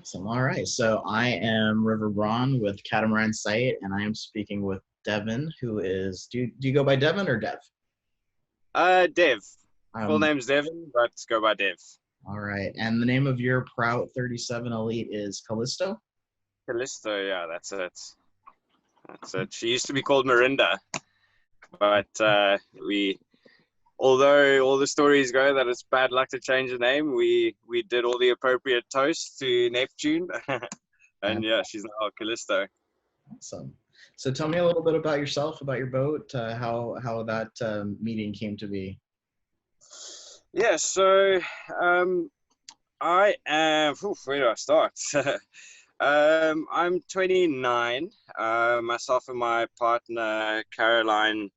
Awesome. All right. So I am River Braun with Catamaran Site, and I am speaking with Devin, who is, do you go by Devin or Dev? Dev. Full Um, name's Devin, but go by Dev. all right. And the name of your Prout 37 Elite is Kallisto? Kallisto, yeah, that's it. That's it. She used to be called Mirinda, but although all the stories go that it's bad luck to change the name, we did all the appropriate toasts to Neptune, That's and yeah, she's now Kallisto. awesome. So tell me a little bit about yourself, about your boat, how that meeting came to be. Yeah, so I am. Where do I start? I'm 29. Myself and my partner Caroline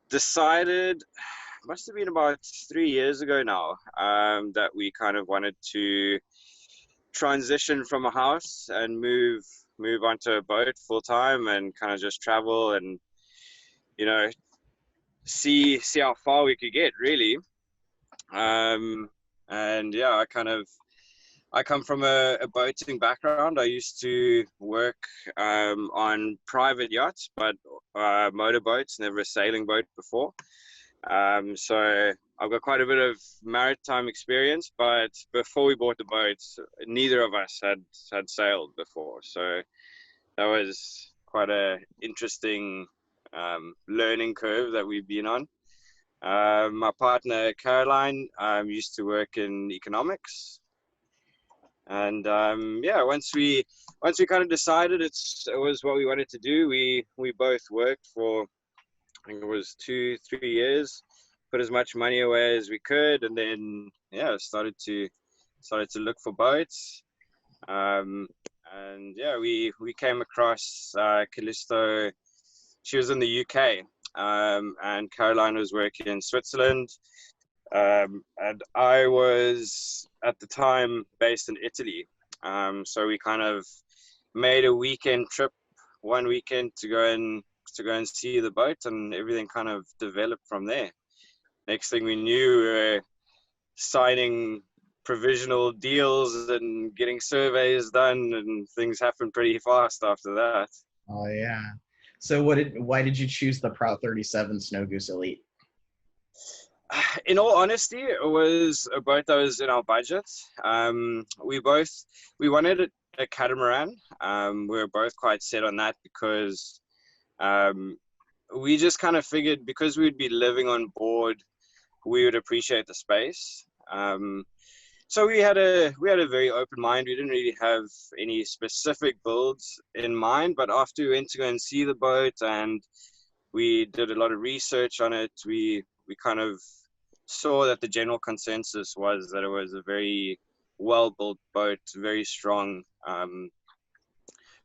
decided, must have been about 3 years ago now, that we kind of wanted to transition from a house and move onto a boat full time and kind of just travel and you know see how far we could get really. And yeah, I come from a boating background. I used to work on private yachts, but motorboats, never a sailing boat before. So I've got quite a bit of maritime experience, but before we bought the boat, neither of us had sailed before. So that was quite a interesting learning curve that we've been on. My partner Caroline used to work in economics, and yeah, once we kind of decided it was what we wanted to do, we both worked for, I think it was 2-3 years, put as much money away as we could, and then yeah, started to look for boats. Um, and yeah, we came across Kallisto. She was in the UK, and Caroline was working in Switzerland, and I was at the time based in Italy. So we kind of made a weekend trip, one weekend to go and see the boat, and everything kind of developed from there. Next thing we knew, we were signing provisional deals and getting surveys done, and things happened pretty fast after that. Oh yeah. So why did you choose the Prout 37 Snowgoose Elite? In all honesty, it was a boat that was in our budget. We wanted a catamaran. We were both quite set on that because um, we just kind of figured because we'd be living on board, we would appreciate the space. So we had a very open mind. We didn't really have any specific builds in mind, but after we went to go and see the boat and we did a lot of research on it, we kind of saw that the general consensus was that it was a very well built boat, very strong,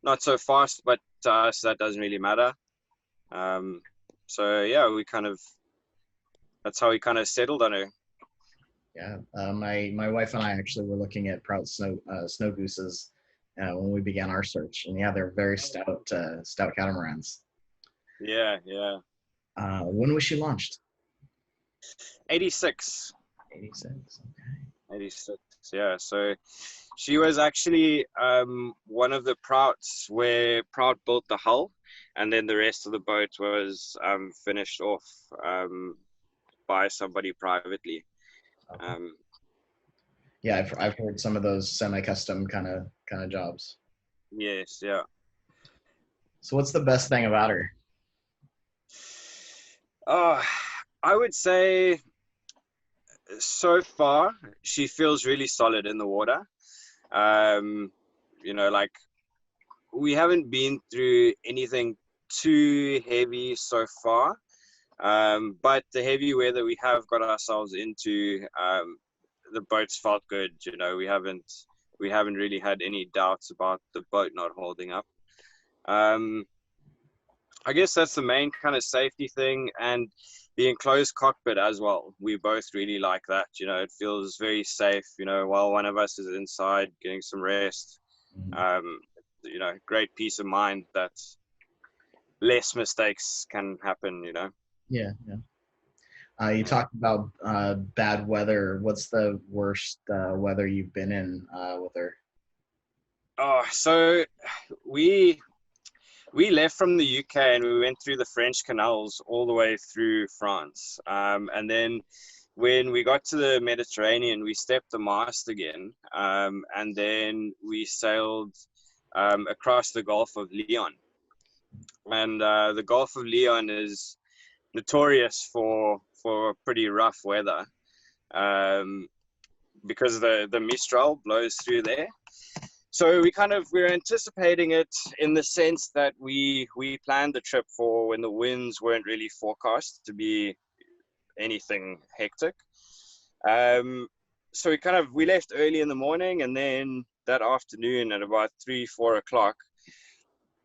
not so fast, but to us that doesn't really matter. Um, so yeah, that's how we kind of settled on it. Yeah, my wife and I actually were looking at Prout snow gooses when we began our search, and yeah, they're very stout catamarans. Yeah, yeah. When was she launched? 86. 86. Okay. 86. Yeah. So she was actually one of the Prouts where Prout built the hull, and then the rest of the boat was finished off by somebody privately. Okay. Um, Yeah, I've heard some of those semi-custom kind of jobs. yes, yeah. So what's the best thing about her? Oh, I would say so far she feels really solid in the water. Um, like we haven't been through anything too heavy so far. But the heavy weather we have got ourselves into, the boat's felt good. We haven't really had any doubts about the boat not holding up. Um, I guess that's the main kind of safety thing, and the enclosed cockpit as well. We both really like that. It feels very safe. While one of us is inside getting some rest. Mhm. Um, great peace of mind that less mistakes can happen. Yeah, yeah. You Yeah. talked about bad weather. What's the worst weather you've been in with her? Oh, so we we left from the UK and we went through the French canals all the way through France. And then when we got to the Mediterranean, we stepped the mast again. And then we sailed across the Gulf of Leon. And the Gulf of Leon is notorious for pretty rough weather, um, because the Mistral blows through there. So we're anticipating it in the sense that we planned the trip for when the winds weren't really forecast to be anything hectic. Um, so we left early in the morning, and then that afternoon at about 3-4 o'clock,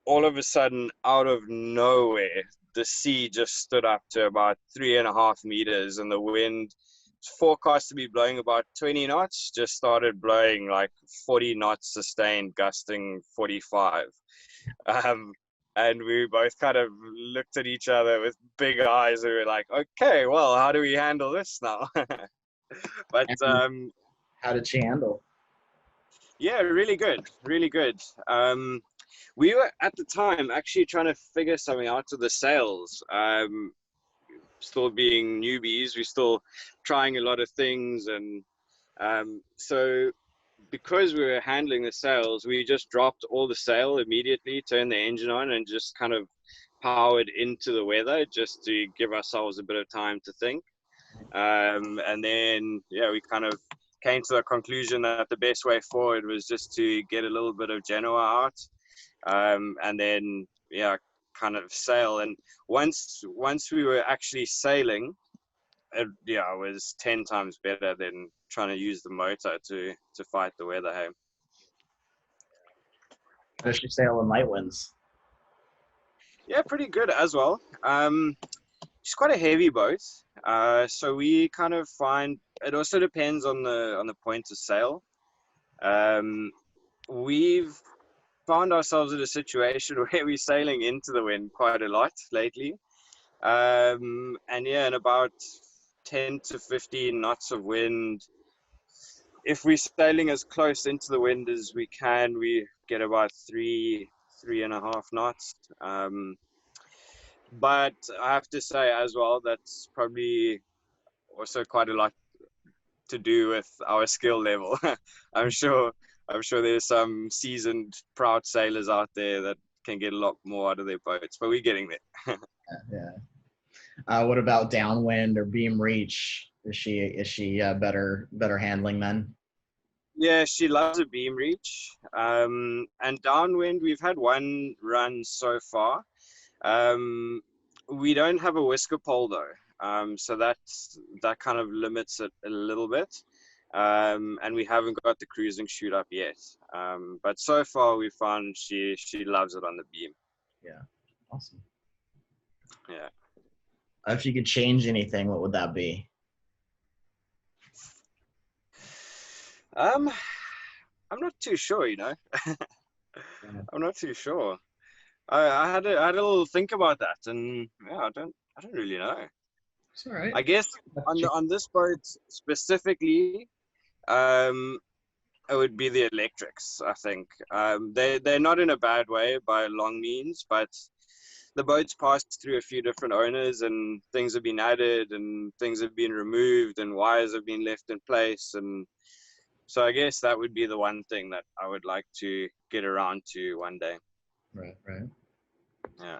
all of a sudden, out of nowhere, the sea just stood up to about 3.5 meters, and the wind forecast to be blowing about 20 knots, just started blowing like 40 knots sustained, gusting 45. And we both kind of looked at each other with big eyes. We were like, okay, well, how do we handle this now? But How did she handle? yeah, really good, really good. We were at the time actually trying to figure something out with the sails. Still being newbies, we're still trying a lot of things, and so because we were handling the sails, we just dropped all the sail immediately, turned the engine on, and just kind of powered into the weather just to give ourselves a bit of time to think. And then we kind of came to the conclusion that the best way forward was just to get a little bit of Genoa out, and then kind of sail. And once we were actually sailing, it was 10 times better than trying to use the motor to fight the weather. Hey, How does she sail in light winds? yeah, pretty good as well. It's quite a heavy boat, so we kind of find it also depends on the point of sail. We've found ourselves in a situation where we're sailing into the wind quite a lot lately. And in about 10 to 15 knots of wind, if we're sailing as close into the wind as we can, we get about 3.5 knots. But I have to say as well, that's probably also quite a lot to do with our skill level. I'm sure there's some seasoned Prout sailors out there that can get a lot more out of their boats, but we're getting there. What about downwind or beam reach? Is she better handling then? Yeah, she loves a beam reach. And downwind, we've had one run so far. We don't have a whisker pole though, so that kind of limits it a little bit. And we haven't got the cruising chute up yet. But so far we found she loves it on the beam. Yeah, awesome. Yeah. If you could change anything, what would that be? I'm not too sure, I'm not too sure. I had a little think about that, and I don't really know. It's all right. I guess on this boat specifically, it would be the electrics. I think they're not in a bad way by long means, but the boat's passed through a few different owners, and things have been added, and things have been removed, and wires have been left in place, and so I guess that would be the one thing that I would like to get around to one day. Right. Yeah.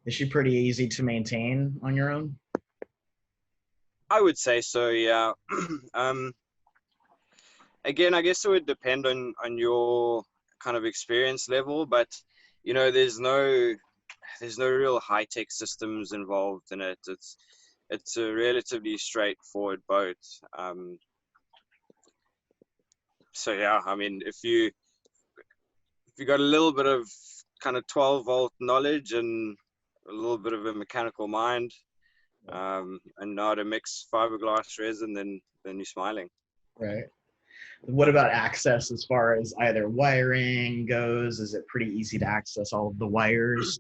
Is she pretty easy to maintain on your own? I would say so, yeah. Again, I guess it would depend on your kind of experience level, but there's no real high-tech systems involved in it. It's a relatively straightforward boat. So yeah, I mean, if you got a little bit of kind of 12-volt knowledge and a little bit of a mechanical mind, and know how to mix fiberglass resin, then you're smiling. Right. What about access as far as either wiring goes? Is it pretty easy to access all of the wires,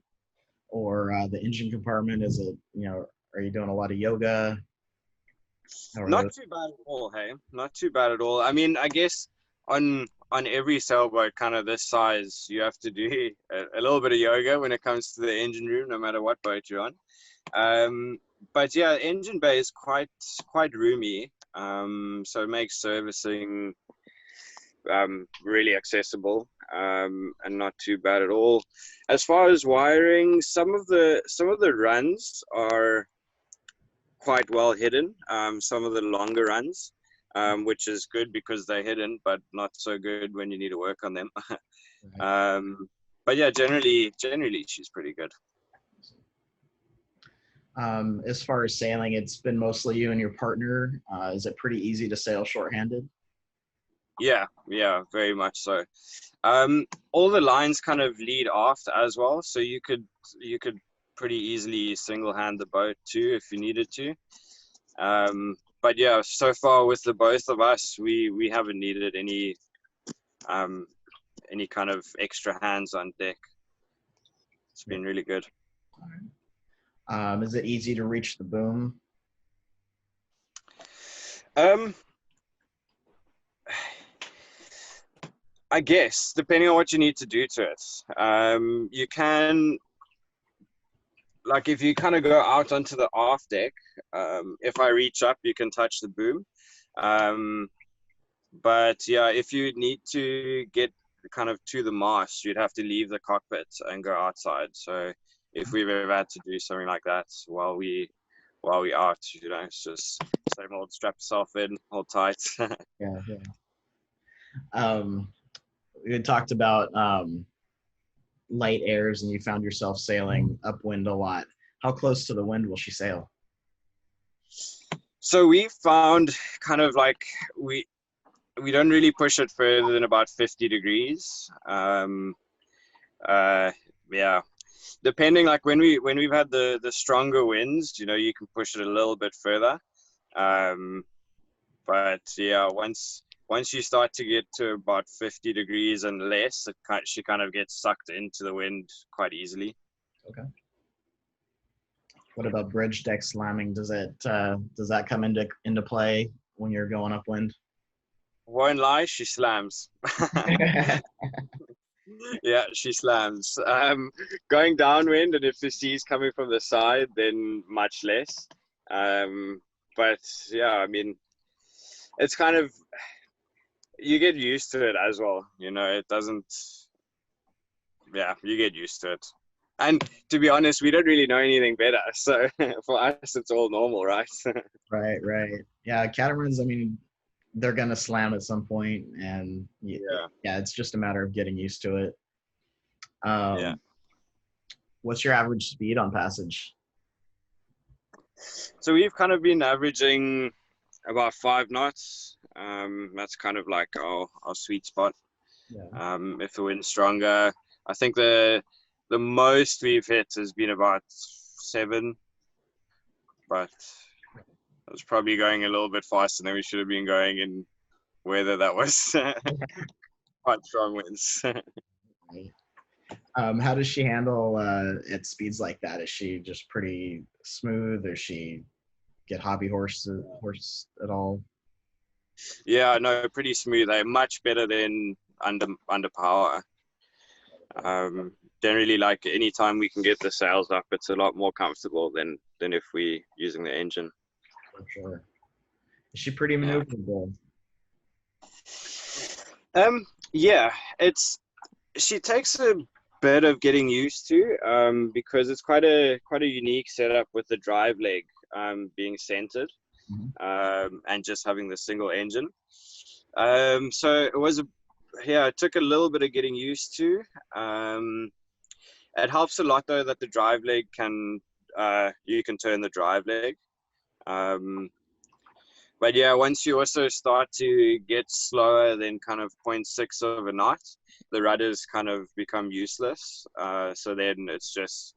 or the engine compartment? Is it, are you doing a lot of yoga? Not too bad at all, hey? Not too bad at all. I mean, I guess on every sailboat kind of this size, you have to do a little bit of yoga when it comes to the engine room, no matter what boat you're on. But yeah, engine bay is quite roomy, so it makes servicing really accessible, and not too bad at all. As far as wiring, some of the runs are quite well hidden. Some of the longer runs, which is good because they're hidden, but not so good when you need to work on them. Right. But yeah, generally she's pretty good. As far as sailing, it's been mostly you and your partner. Is it pretty easy to sail shorthanded? Yeah, very much so. All the lines kind of lead aft as well, so you could pretty easily single hand the boat too if you needed to. But yeah, so far with the both of us, we haven't needed any kind of extra hands on deck. It's been really good. Is it easy to reach the boom? I guess depending on what you need to do to it, you can, like, if you kind of go out onto the aft deck, if I reach up, you can touch the boom. But yeah, if you need to get kind of to the mast, you'd have to leave the cockpit and go outside. So if we've ever had to do something like that while we out, it's just same old, strap yourself in, hold tight. Yeah, yeah. We had talked about light airs, and you found yourself sailing upwind a lot. How close to the wind will she sail? So we found kind of like we don't really push it further than about 50 degrees. Yeah, depending, like when we've had the stronger winds, you can push it a little bit further. But yeah, once you start to get to about 50 degrees and less, she kind of gets sucked into the wind quite easily. Okay. What about bridge deck slamming? Does that come into play when you're going upwind? Won't lie, she slams. Yeah, she slams. Going downwind, and if the sea's coming from the side, then much less. But yeah, I mean, it's kind of, you get used to it as well. It doesn't. Yeah, you get used to it. And to be honest, we don't really know anything better. So for us, it's all normal, right? Right, right. Yeah, catamarans, I mean, they're going to slam at some point, and yeah, it's just a matter of getting used to it. Yeah. What's your average speed on passage? So we've kind of been averaging about 5 knots. That's kind of like our sweet spot. Yeah. If the wind's stronger, I think the most we've hit has been about 7, but it was probably going a little bit faster than we should have been going in weather that was quite strong winds. How does she handle at speeds like that? Is she just pretty smooth, or she get hobby horse at all? Yeah, no, pretty smooth. They're much better than under power. Generally, like, anytime we can get the sails up, it's a lot more comfortable than if we using the engine. For sure. Is she pretty maneuverable? Yeah, she takes a bit of getting used to, because it's quite a unique setup with the drive leg being centered, and just having the single engine. So it took a little bit of getting used to. It helps a lot though that the drive leg you can turn the drive leg. But yeah, once you also start to get slower than kind of 0.6 of a knot, the rudders kind of become useless. So then it's just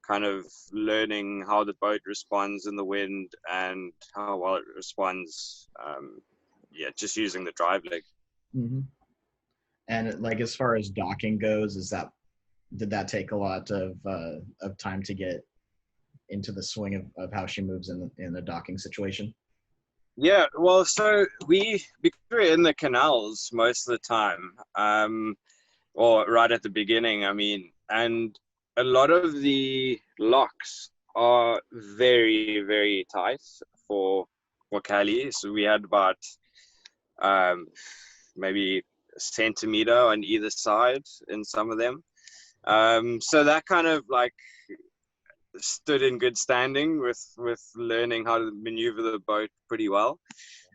kind of learning how the boat responds in the wind and how well it responds. Just using the drive leg. Mm-hmm. And like, as far as docking goes, did that take a lot of time to get into the swing of how she moves in the docking situation? Yeah, well, so because we're in the canals most of the time, or right at the beginning, I mean, and a lot of the locks are very, very tight for Cali. So we had about um, maybe a centimeter on either side in some of them. So that kind of like stood in good standing with learning how to maneuver the boat pretty well.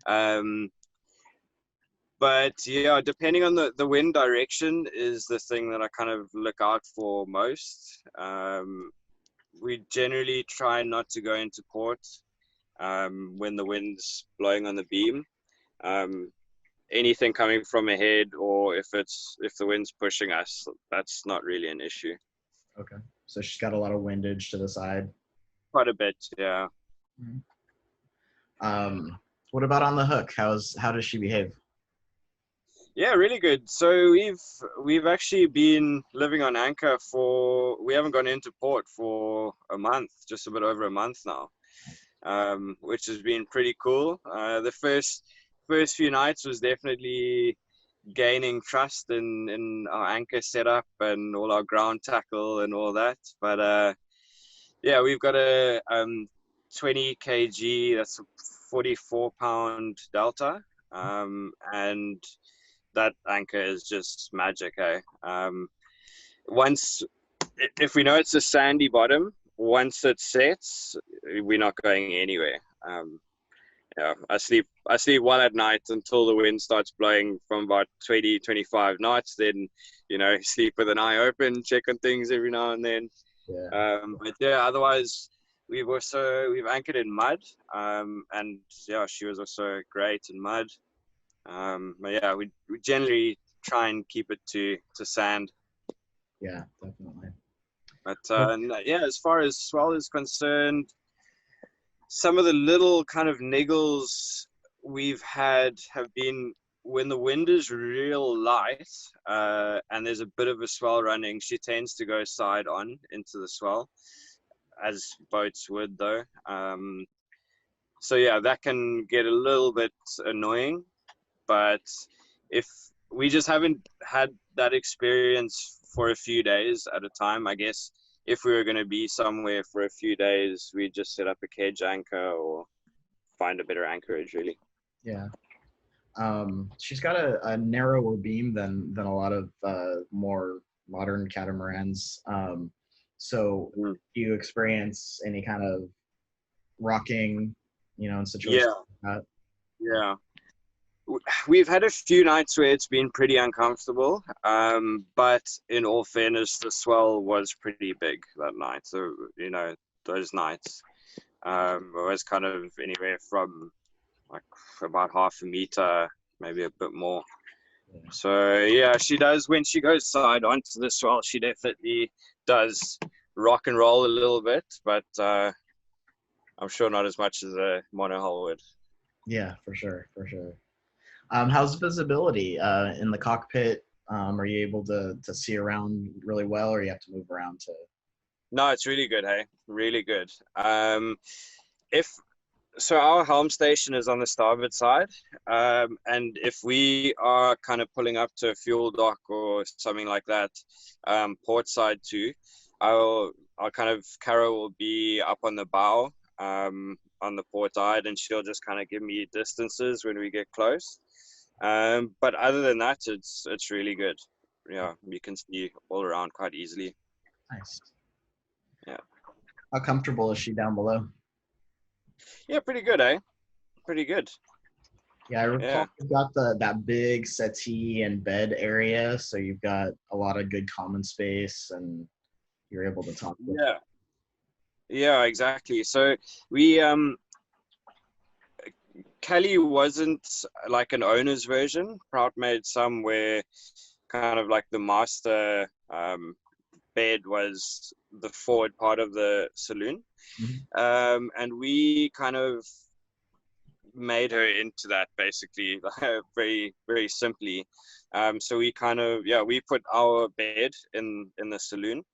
Um, but yeah, depending on the wind direction is the thing that I kind of look out for most. We generally try not to go into port when the wind's blowing on the beam. Um, Anything coming from ahead, or if the wind's pushing us, that's not really an issue. Okay. So she's got a lot of windage to the side. Quite a bit, yeah. Mhm. What about on the hook? How does she behave? Yeah, really good. So we've actually been living on anchor we haven't gone into port for a month, just a bit over a month now, which has been pretty cool. The first few nights was definitely gaining trust in our anchor setup and all our ground tackle and all that. But yeah, we've got a 20 kg, that's a 44-pound delta, and that anchor is just magic, eh? Once, if we know it's a sandy bottom, once it sets, we're not going anywhere. Yeah, I sleep well at night until the wind starts blowing from about 20, 25 knots. Then, sleep with an eye open, check on things every now and then. Yeah. But yeah, otherwise, we've anchored in mud, and yeah, she was also great in mud. But yeah, we generally try and keep it to sand. Yeah, definitely. But Well, yeah, as far as swell is concerned, some of the little kind of niggles we've had have been when the wind is real light and there's a bit of a swell running, she tends to go side on into the swell, as boats would though. So yeah, that can get a little bit annoying, but if we just haven't had that experience for a few days at a time, I guess if we were going to be somewhere for a few days, we'd just set up a cage anchor or find a better anchorage, really. yeah. She's got a narrower beam than a lot of more modern catamarans. So Mm. do you experience any kind of rocking, in situations Yeah, like that? yeah. We've had a few nights where it's been pretty uncomfortable, but in all fairness, the swell was pretty big that night. So, those nights was kind of anywhere from like about half a meter, maybe a bit more. Yeah. So yeah, she does when she goes side onto the swell. She definitely does rock and roll a little bit, but I'm sure not as much as a monohull would. Yeah, for sure, for sure. How's visibility in the cockpit? Are you able to see around really well, or you have to move around to? No, it's really good. Hey, really good. If so, our helm station is on the starboard side, and if we are kind of pulling up to a fuel dock or something like that, port side too, I'll kind of Cara will be up on the bow, on the port side, and she'll just kind of give me distances when we get close. But other than that, it's really good. Yeah, you can see all around quite easily. Nice. Yeah, How comfortable is she down below? yeah, pretty good, eh? Pretty good. Yeah, I recall Yeah. you've got that big settee and bed area, so you've got a lot of good common space, and you're able to talk with. Yeah. Yeah, exactly. So we Kelly wasn't like an owner's version. Prout made some where kind of like the master bed was the forward part of the saloon. Mhm. And we kind of made her into that basically, very, very simply. So we kind of, yeah, we put our bed in the saloon.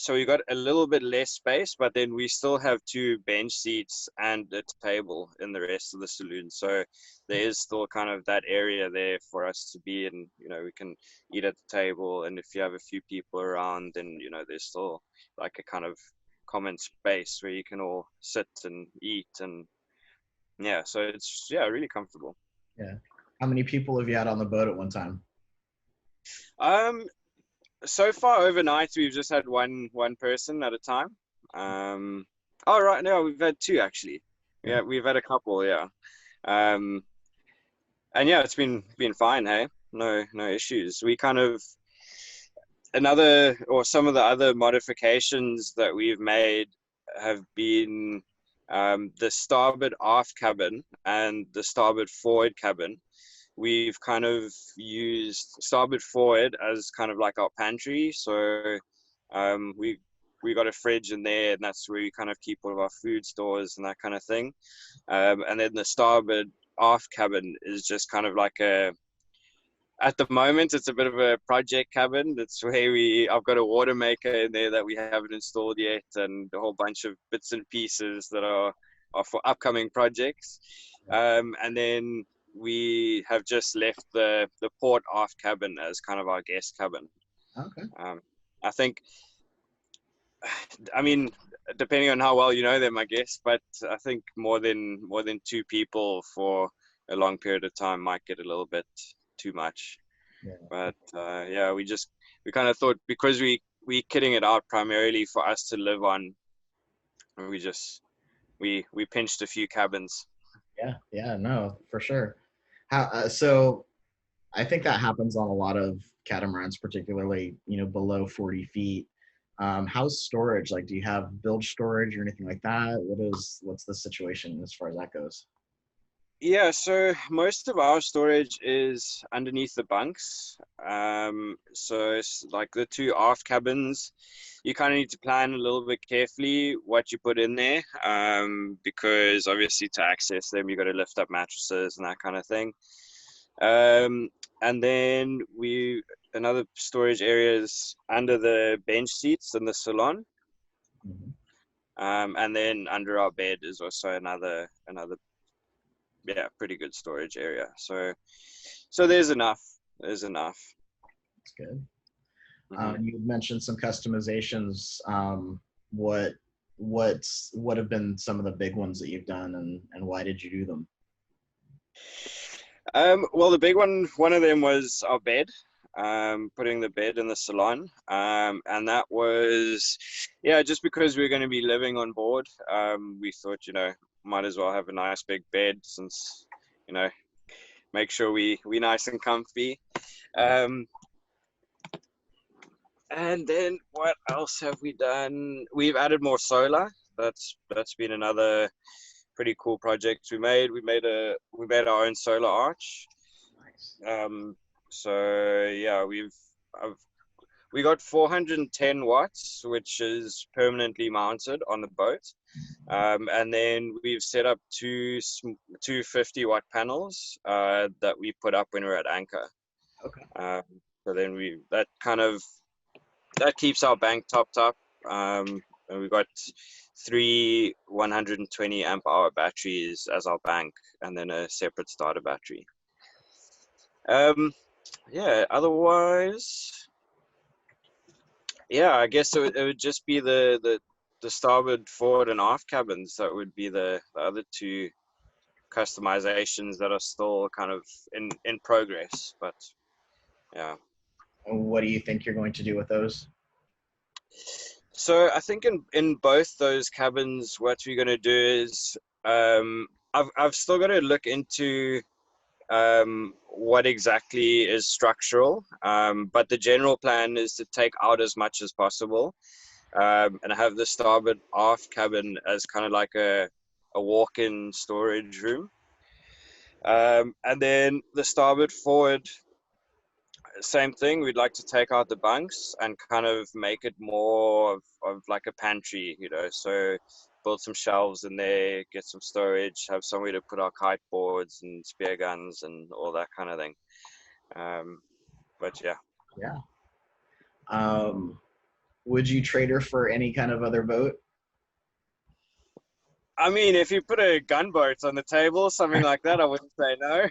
so we got a little bit less space, but then we still have two bench seats and a table in the rest of the saloon. So there is still kind of that area there for us to be in. You know, we can eat at the table, and if you have a few people around, then you know there's still like a kind of common space where you can all sit and eat, and yeah, so it's really comfortable. Yeah. How many people have you had on the boat at one time? Um, so far overnight we've just had one person at a time. Oh right, no, we've had two actually. Yeah. Yeah, we've had a couple, yeah. Um, and yeah, it's been fine, hey. No issues. We kind of another or some of the other modifications that we've made have been the starboard aft cabin and the starboard forward cabin. We've kind of used starboard forward as kind of like our pantry. So we got a fridge in there, and that's where we kind of keep all of our food stores and that kind of thing. And then the starboard aft cabin is just kind of like at the moment it's a bit of a project cabin. That's where I've got a water maker in there that we haven't installed yet, and a whole bunch of bits and pieces that are for upcoming projects. And then we have just left the port aft cabin as kind of our guest cabin. Okay. I think, I mean, depending on how well you know them, I guess, but I think more than two people for a long period of time might get a little bit too much. Yeah. But yeah, we kind of thought, because we kitting it out primarily for us to live on, we pinched a few cabins. Yeah, no, for sure. So I think that happens on a lot of catamarans, particularly, below 40 feet. How's storage? Like, do you have bilge storage or anything like that? What's the situation as far as that goes? Yeah, so most of our storage is underneath the bunks. So it's like the two aft cabins. You kind of need to plan a little bit carefully what you put in there, because obviously to access them, you got to lift up mattresses and that kind of thing. And then another storage area is under the bench seats in the salon. Mhm. And then under our bed is also another pretty good storage area. So there's enough. That's good. Mm-hmm. You mentioned some customizations. What what have been some of the big ones that you've done, and why did you do them? Well, the big one of them was our bed. Putting the bed in the salon. And that was, just because we are going to be living on board. We thought, might as well have a nice big bed, since, make sure we nice and comfy. And then what else have we done? We've added more solar. That's been another pretty cool project we made. We made our own solar arch. Nice. So yeah, we got 410 watts, which is permanently mounted on the boat. And then we've set up two 50-watt panels that we put up when we're at anchor. Okay. So then that keeps our bank topped up. And we've got three 120 amp hour batteries as our bank, and then a separate starter battery. Otherwise, I guess it would just be the starboard, forward, and aft cabins. That would be the other two customizations that are still kind of in progress. But yeah. And what do you think you're going to do with those? So I think in both those cabins, what we're going to do is I've still got to look into what exactly is structural, but the general plan is to take out as much as possible, and have the starboard aft cabin as kind of like a walk-in storage room, and then the starboard forward, same thing. We'd like to take out the bunks and kind of make it more of like a pantry, so build some shelves in there, get some storage, have somewhere to put our kite boards and spear guns and all that kind of thing. But yeah. Yeah. Um, Would you trade her for any kind of other boat? I mean, if you put a gunboat on the table, something like that, I wouldn't say no.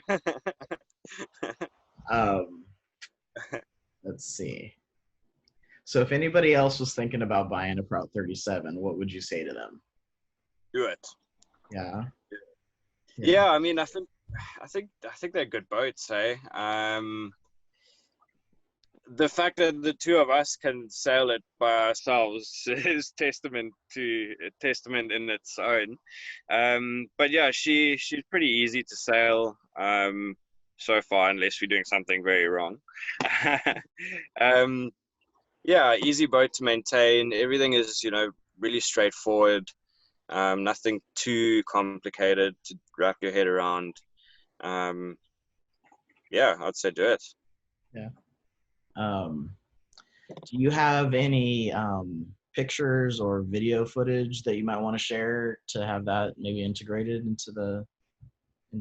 Um, let's see. So if anybody else was thinking about buying a Prout 37, what would you say to them? Do it. Yeah. Yeah. Yeah, I mean, I think they're good boats, eh? The fact that the two of us can sail it by ourselves is testament in its own. But yeah, she's pretty easy to sail so far, unless we're doing something very wrong. um, yeah, easy boat to maintain. Everything is, really straightforward. Nothing too complicated to wrap your head around. Um, yeah, I'd say do it. Yeah. Do you have any pictures or video footage that you might want to share to have that maybe integrated into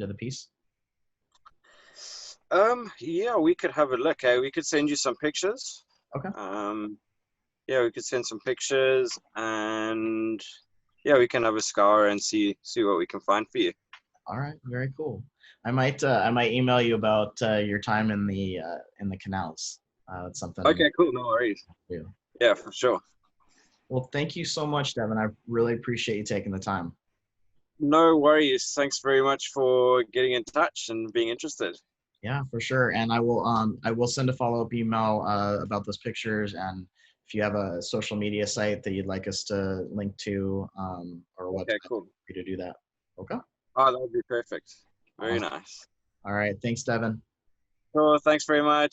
the piece? Yeah, we could have a look. Eh? We could send you some pictures. Okay. Yeah, we could send some pictures, and yeah, we can have a scour and see what we can find for you. All right. Very cool. I might email you about your time in the canals. That's something I'm Okay, cool. No worries. gonna do. Yeah, for sure. Well, thank you so much, Devin. I really appreciate you taking the time. No worries. Thanks very much for getting in touch and being interested. Yeah, for sure. And I will send a follow-up email about those pictures, and if you have a social media site that you'd like us to link to, or a Okay, website, cool. for you to do that. Okay. Oh, that would be perfect. Very Awesome. nice. All right. Thanks, Devin. Well, thanks very much.